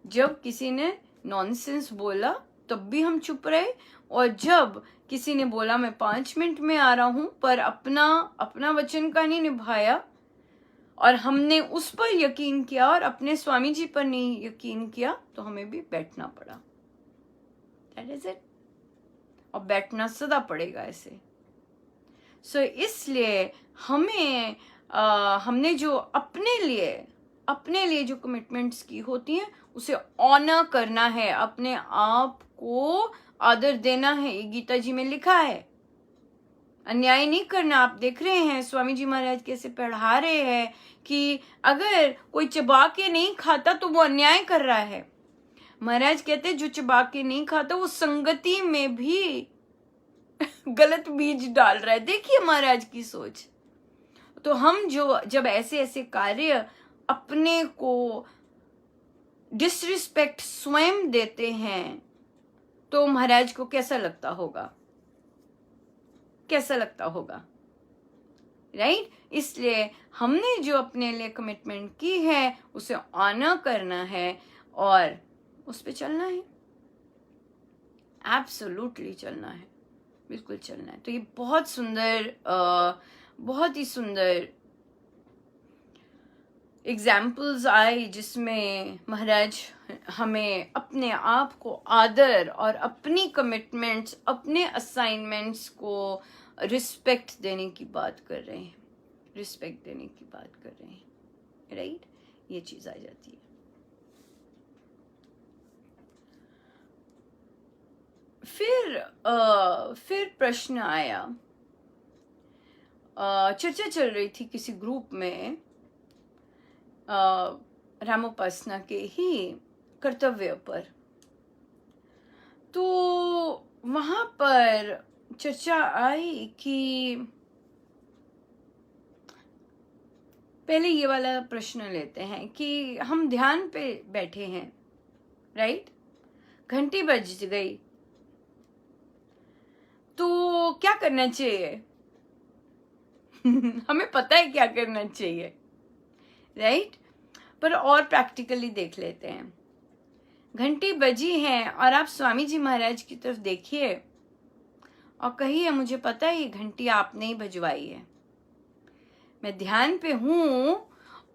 जब किसी ने नॉनसेंस बोला, तब भी हम चुप रहे, और जब किसी ने बोला मैं 5 मिनट में आ रहा हूं, पर अपना वचन का नहीं निभाया, और हमने उस पर यकीन किया और अपने स्वामी जी पर नहीं यकीन किया, तो हमें भी बैठना पड़ा। That is it. और बैठना सदा पड़ेगा ऐसे। सो इसलिए हमने जो अपने लिए जो कमिटमेंट्स की होती हैं, उसे ऑनर करना है, अपने आप को आदर देना है। ये गीता जी में लिखा है, अन्याय नहीं करना। आप देख रहे हैं स्वामी जी महाराज कैसे पढ़ा रहे हैं कि अगर कोई चबा के नहीं खाता तो वो अन्याय कर रहा है। महाराज कहते हैं जो चबा के नहीं खाता वो संगति में भी गलत बीज डाल रहा है। देखिए महाराज की सोच। तो हम जो जब ऐसे ऐसे कार्य अपने को डिसरिस्पेक्ट स्वयं देते हैं तो महाराज को कैसा लगता होगा, कैसा लगता होगा, राइट? इसलिए हमने जो अपने लिए कमिटमेंट की है उसे ऑनर करना है और उस पे चलना है, एब्सोल्युटली चलना है, बिल्कुल चलना है। तो ये बहुत सुंदर, बहुत ही सुंदर एग्जाम्पल्स आए जिसमें महाराज हमें अपने आप को आदर और अपनी कमिटमेंट्स, अपने असाइनमेंट्स को रिस्पेक्ट देने की बात कर रहे हैं, रिस्पेक्ट देने की बात कर रहे हैं, राइट? ये चीज आ जाती है। फिर प्रश्न आया, चर्चा चल रही थी किसी ग्रुप में रामोपासना के ही कर्तव्य पर। तो वहां पर चर्चा आई कि पहले ये वाला प्रश्न लेते हैं कि हम ध्यान पे बैठे हैं, राइट? घंटी बज गई तो क्या करना चाहिए? हमें पता है क्या करना चाहिए, राइट? पर और प्रैक्टिकली देख लेते हैं। घंटी बजी है और आप स्वामी जी महाराज की तरफ देखिए और कहिए, मुझे पता है ये घंटी आपने ही बजवाई है, मैं ध्यान पे हूं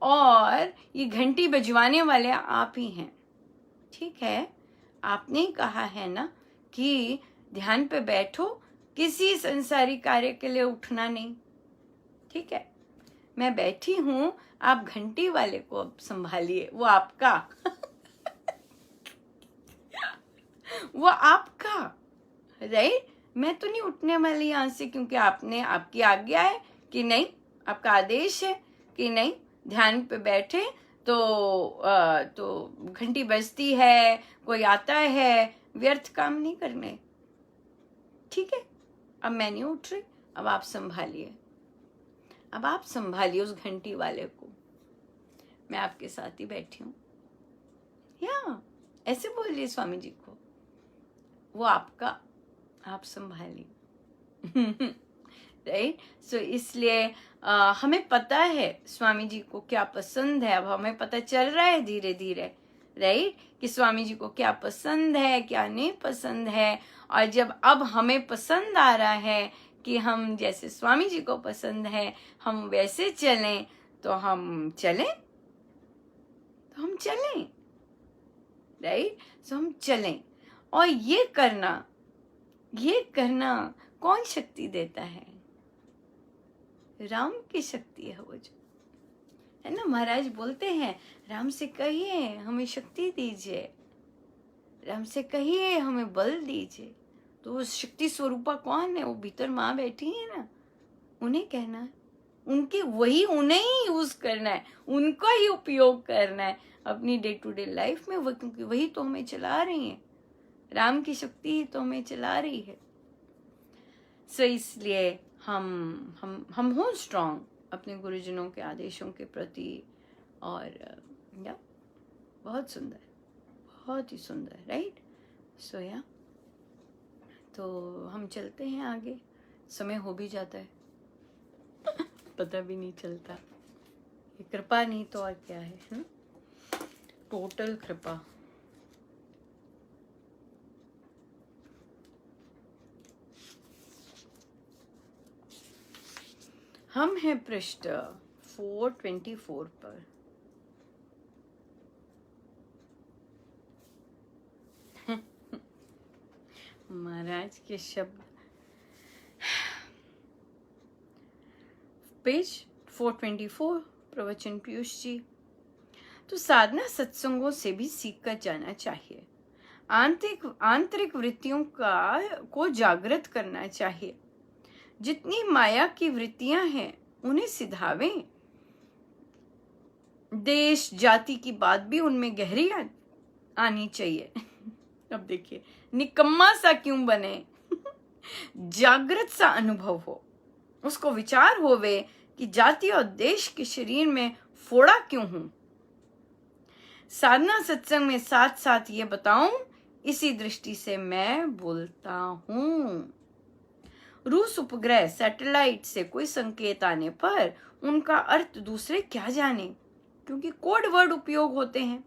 और ये घंटी बजवाने वाले आप ही हैं, ठीक है? आपने ही कहा है ना कि ध्यान पे बैठो, किसी संसारी कार्य के लिए उठना नहीं, ठीक है? मैं बैठी हूं, आप घंटी वाले को अब संभालिए, वो आपका वो आपका, राइट? मैं तो नहीं उठने वाली यहां से, क्योंकि आपने, आपकी आज्ञा है कि नहीं, आपका आदेश है कि नहीं, ध्यान पे बैठे तो घंटी बजती है, कोई आता है, व्यर्थ काम नहीं करने, ठीक है? अब मैं नहीं उठ रही, अब आप संभालिए, अब आप संभालिए उस घंटी वाले को, मैं आपके साथ ही बैठी हूं, या ऐसे बोलिए स्वामी जी को, वो आपका, आप संभालिए, राइट? सो इसलिए हमें पता है स्वामी जी को क्या पसंद है, अब हमें पता चल रहा है धीरे धीरे, राइट? कि स्वामी जी को क्या पसंद है, क्या नहीं पसंद है। और जब अब हमें पसंद आ रहा है कि हम जैसे स्वामी जी को पसंद है हम वैसे चलें, तो हम चलें, राइट? सो हम चलें। और ये करना कौन शक्ति देता है? राम की शक्ति है वो, जो है ना। महाराज बोलते हैं, राम से कहिए हमें शक्ति दीजिए, राम से कहिए हमें बल दीजिए। तो वो शक्ति स्वरूपा कौन है? वो भीतर माँ बैठी है ना, उन्हें कहना है, उन्हें ही यूज करना है, उनका ही उपयोग करना है अपनी डे टू डे लाइफ में, वो, क्योंकि वही तो हमें चला रही है, राम की शक्ति ही तो हमें चला रही है। सो इसलिए हम हो स्ट्रांग अपने गुरुजनों के आदेशों के प्रति। और या बहुत सुंदर, बहुत ही सुंदर, राइट? सो या तो हम चलते हैं आगे, समय हो भी जाता है पता भी नहीं चलता। ये कृपा नहीं तो और क्या है ना? टोटल कृपा। हम हैं पृष्ठ 424 पर। महाराज के शब्द, पेज 424, प्रवचन पीयूष जी। तो साधना सत्संगों से भी सीख कर जाना चाहिए, आंतरिक वृत्तियों को जागृत करना चाहिए। जितनी माया की वृत्तियां हैं उन्हें सिधावें। देश जाति की बात भी उनमें गहरी आनी चाहिए। अब देखिए, निकम्मा सा क्यों बने, जागृत सा अनुभव हो, उसको विचार होवे कि जाति और देश के शरीर में फोड़ा क्यों हूं? साधना सत्संग में साथ साथ ये बताऊं, इसी दृष्टि से मैं बोलता हूं। रूस उपग्रह सैटेलाइट से कोई संकेत आने पर उनका अर्थ दूसरे क्या जाने, क्योंकि कोड वर्ड उपयोग होते हैं।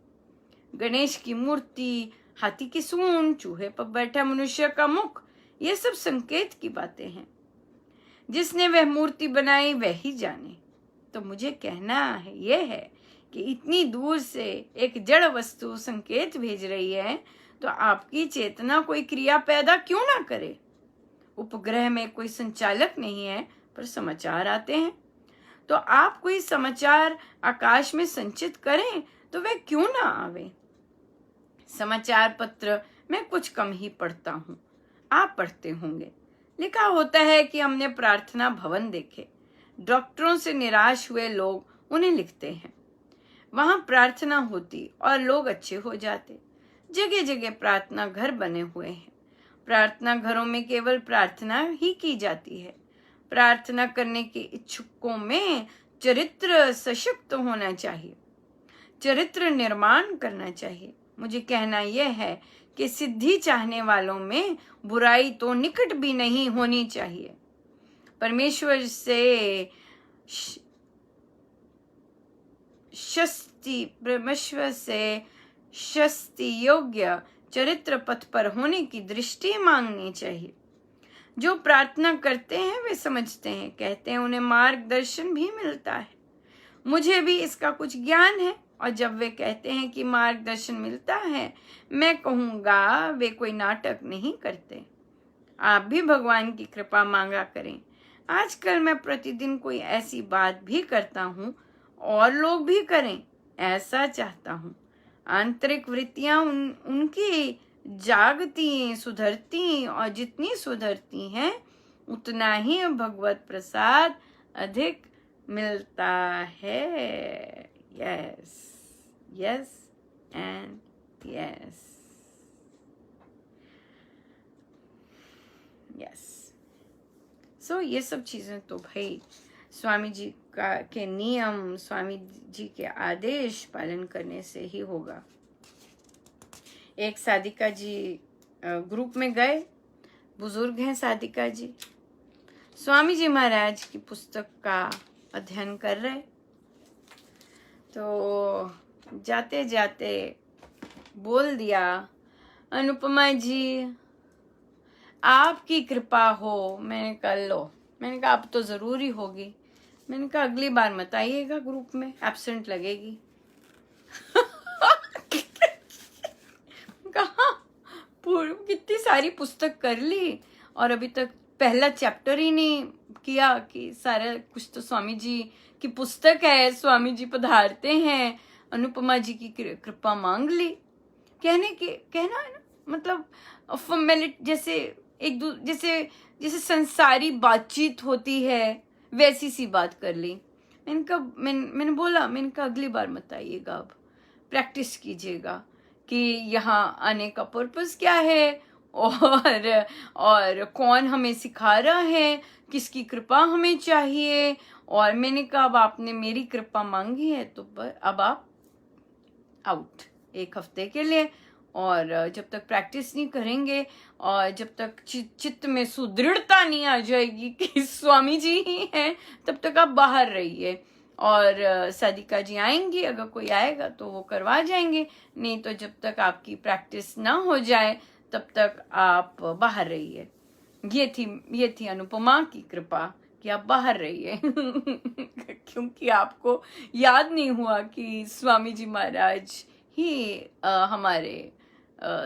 गणेश की मूर्ति, हाथी की सूंड, चूहे पर बैठा मनुष्य का मुख, ये सब संकेत की बातें हैं। जिसने वह मूर्ति बनाई वह ही जाने। तो मुझे कहना है यह है कि इतनी दूर से एक जड़ वस्तु संकेत भेज रही है, तो आपकी चेतना कोई क्रिया पैदा क्यों ना करे? उपग्रह में कोई संचालक नहीं है, पर समाचार आते हैं। तो आप कोई समाचार आकाश में संचित करें तो वे क्यों ना आवे? समाचार पत्र मैं कुछ कम ही पढ़ता हूँ, आप पढ़ते होंगे। लिखा होता है कि हमने प्रार्थना भवन देखे। डॉक्टरों से निराश हुए लोग उन्हें लिखते हैं। वहां प्रार्थना होती और लोग अच्छे हो जाते। जगह जगह प्रार्थना घर बने हुए हैं। प्रार्थना घरों में केवल प्रार्थना ही की जाती है। प्रार्थना करने के इच्छुकों में चरित्र सशक्त होना चाहिए, चरित्र निर्माण करना चाहिए। मुझे कहना यह है कि सिद्धि चाहने वालों में बुराई तो निकट भी नहीं होनी चाहिए। परमेश्वर से शस्ति योग्य चरित्र पथ पर होने की दृष्टि मांगनी चाहिए। जो प्रार्थना करते हैं वे समझते हैं, कहते हैं उन्हें मार्गदर्शन भी मिलता है। मुझे भी इसका कुछ ज्ञान है, और जब वे कहते हैं कि मार्गदर्शन मिलता है, मैं कहूँगा वे कोई नाटक नहीं करते। आप भी भगवान की कृपा मांगा करें। आजकल मैं प्रतिदिन कोई ऐसी बात भी करता हूँ और लोग भी करें, ऐसा चाहता हूँ। आंतरिक वृत्तियां उनकी जागती, सुधरती, और जितनी सुधरती हैं उतना ही भगवत प्रसाद अधिक मिलता है। Yes, yes and yes, yes. So ये सब चीजें तो भाई स्वामी जी के नियम, स्वामी जी के आदेश पालन करने से ही होगा। एक साधिका जी ग्रुप में गए, बुजुर्ग हैं साधिका जी, स्वामी जी महाराज की पुस्तक का अध्ययन कर रहे। तो जाते जाते बोल दिया, अनुपमा जी आपकी कृपा हो। मैंने कहा लो, मैंने कहा अब तो जरूरी होगी। मैंने कहा अगली बार मत आइएगा, ग्रुप में एब्सेंट लगेगी। कहा कितनी सारी पुस्तक कर ली और अभी तक पहला चैप्टर ही नहीं किया कि सारा कुछ तो स्वामी जी की पुस्तक है, स्वामी जी पधारते हैं, अनुपमा जी की कृपा मांग ली। कहना है ना, मतलब फॉर्मेलिटी, जैसे संसारी बातचीत होती है वैसी सी बात कर ली। मैंने बोला, मैंने कहा अगली बार मत आइएगा, अब प्रैक्टिस कीजिएगा कि यहाँ आने का पर्पस क्या है और कौन हमें सिखा रहा है, किसकी कृपा हमें चाहिए। और मैंने कहा अब आपने मेरी कृपा मांगी है तो अब आप आउट 1 हफ्ते के लिए। और जब तक प्रैक्टिस नहीं करेंगे और जब तक चित्त में सुदृढ़ता नहीं आ जाएगी कि स्वामी जी ही हैं, तब तक आप बाहर रहिए। और साधिका जी आएंगी, अगर कोई आएगा तो वो करवा जाएंगे, नहीं तो जब तक आपकी प्रैक्टिस ना हो जाए तब तक आप बाहर रहिए। ये थी अनुपमा की कृपा कि आप बाहर रहिए। क्योंकि आपको याद नहीं हुआ कि स्वामी जी महाराज ही हमारे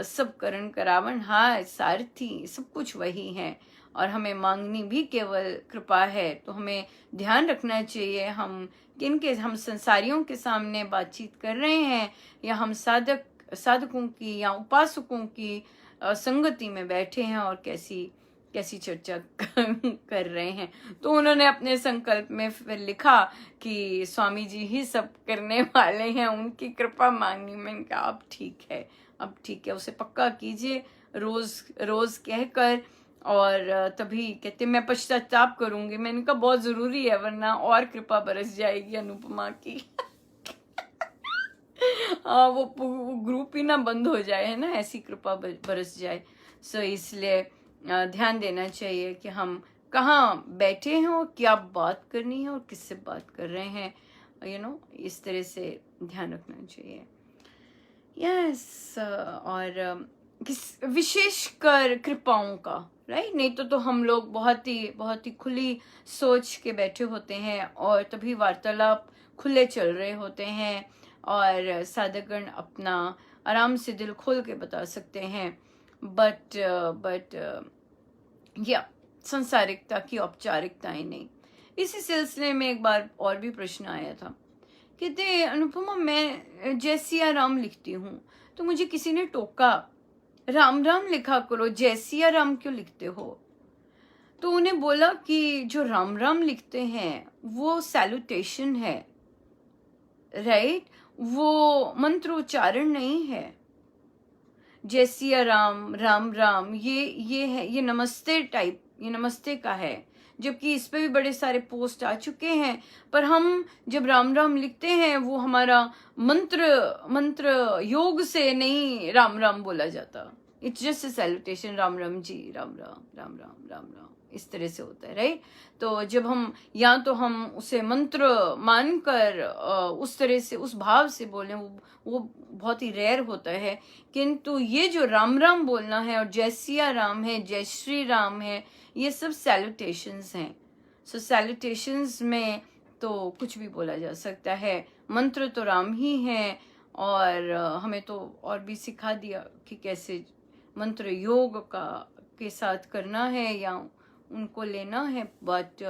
सब करण करावन, हाँ सारथी, सब कुछ वही है। और हमें मांगनी भी केवल कृपा है। तो हमें ध्यान रखना चाहिए हम हम संसारियों के सामने बातचीत कर रहे हैं या हम साधकों की या उपासकों की संगति में बैठे हैं और कैसी चर्चा कर रहे हैं। तो उन्होंने अपने संकल्प में फिर लिखा कि स्वामी जी ही सब करने वाले हैं, उनकी कृपा मांगनी। मैंने कहा अब ठीक है, उसे पक्का कीजिए, रोज कहकर और तभी कहते मैं पश्चाताप करूंगी। मैंने कहा बहुत जरूरी है, वरना और कृपा बरस जाएगी अनुपमा की। वो ग्रुप ही ना बंद हो जाए, है ना, ऐसी कृपा बरस जाए। सो इसलिए ध्यान देना चाहिए कि हम कहाँ बैठे हैं और क्या बात करनी है और किससे बात कर रहे हैं, इस तरह से ध्यान रखना चाहिए। यस और किस विशेषकर कृपाओं का, राइट। नहीं तो हम लोग बहुत ही खुली सोच के बैठे होते हैं और तभी वार्तालाप खुले चल रहे होते हैं और साधकगण अपना आराम से दिल खोल के बता सकते हैं। बट या संसारिकता की औपचारिकताएं नहीं। इसी सिलसिले में एक बार और भी प्रश्न आया था, कहते अनुपमा मैं जय सिया राम लिखती हूँ तो मुझे किसी ने टोका, राम राम लिखा करो, जय सिया राम क्यों लिखते हो। तो उन्हें बोला कि जो राम राम लिखते हैं वो सैल्यूटेशन है, राइट, वो मंत्रोच्चारण नहीं है। जय सिया राम, राम राम, ये है, ये नमस्ते टाइप, ये नमस्ते का है। जबकि इस पे भी बड़े सारे पोस्ट आ चुके हैं, पर हम जब राम राम लिखते हैं वो हमारा मंत्र योग से नहीं राम राम बोला जाता। It's just a salutation, Ram Ram ji, Ram Ram Ram Ram Ram Ram, इस तरह से होता है, राइट। तो जब हम या तो हम उसे मंत्र मानकर उस तरह से उस भाव से बोलें, वो बहुत ही रेयर होता है। किंतु ये जो राम राम बोलना है और जय सिया राम है, जय श्री राम है, ये सब सैल्यूटेशंस हैं। सो सैल्यूटेशंस में तो कुछ भी बोला जा सकता है, मंत्र तो राम ही है। और हमें तो और भी सिखा दिया कि कैसे मंत्र योग के साथ करना है या उनको लेना है। बट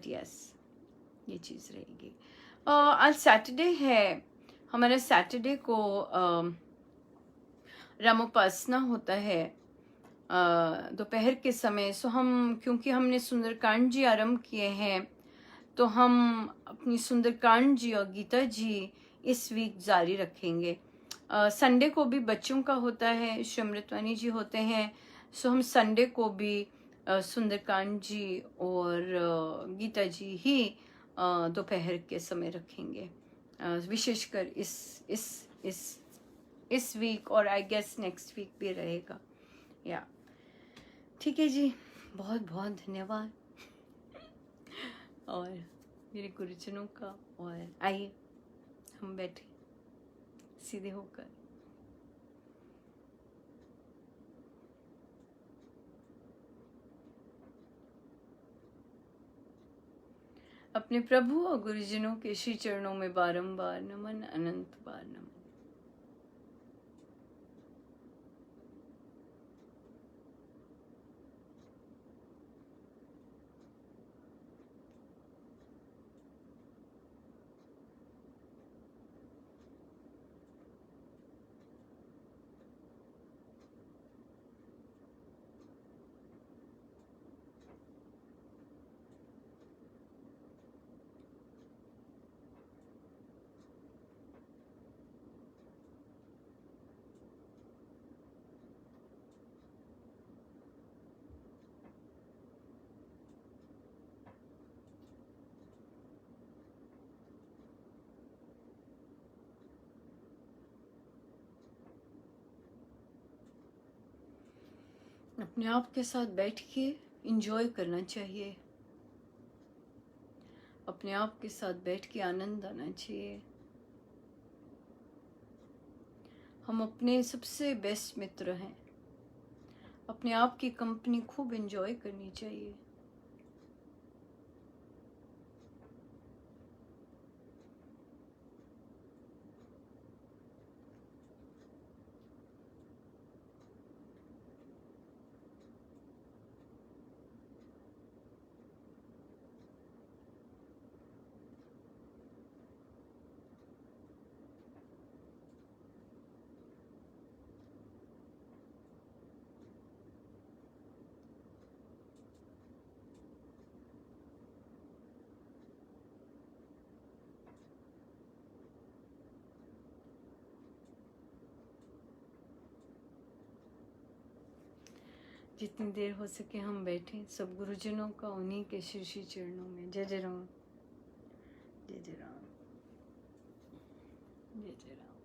यस, ये चीज़ रहेगी। आज सैटरडे है, हमारे सैटरडे को रामोपासना होता है दोपहर के समय। सो हम, क्योंकि हमने सुंदरकांड जी आरंभ किए हैं, तो हम अपनी सुंदरकांड जी और गीता जी इस वीक जारी रखेंगे। संडे को भी बच्चों का होता है, श्री जी होते हैं। सो हम संडे को भी सुंदरकांड जी और गीता जी ही दोपहर के समय रखेंगे, विशेषकर इस वीक, और आई गेस नेक्स्ट वीक भी रहेगा। या ठीक है जी, बहुत बहुत धन्यवाद और मेरे गुरुजनों का। और आइए हम बैठे सीधे होकर। अपने प्रभु और गुरुजनों के श्री चरणों में बारंबार नमन, अनंत बार नमन। अपने आप के साथ बैठ के इंजॉय करना चाहिए, अपने आप के साथ बैठ के आनंद आना चाहिए। हम अपने सबसे बेस्ट मित्र हैं, अपने आप की कंपनी खूब इंजॉय करनी चाहिए। जितनी देर हो सके हम बैठें सब गुरुजनों का, उन्हीं के शीर्षी चरणों में। जय जय राम, जय जय राम, जय जय राम।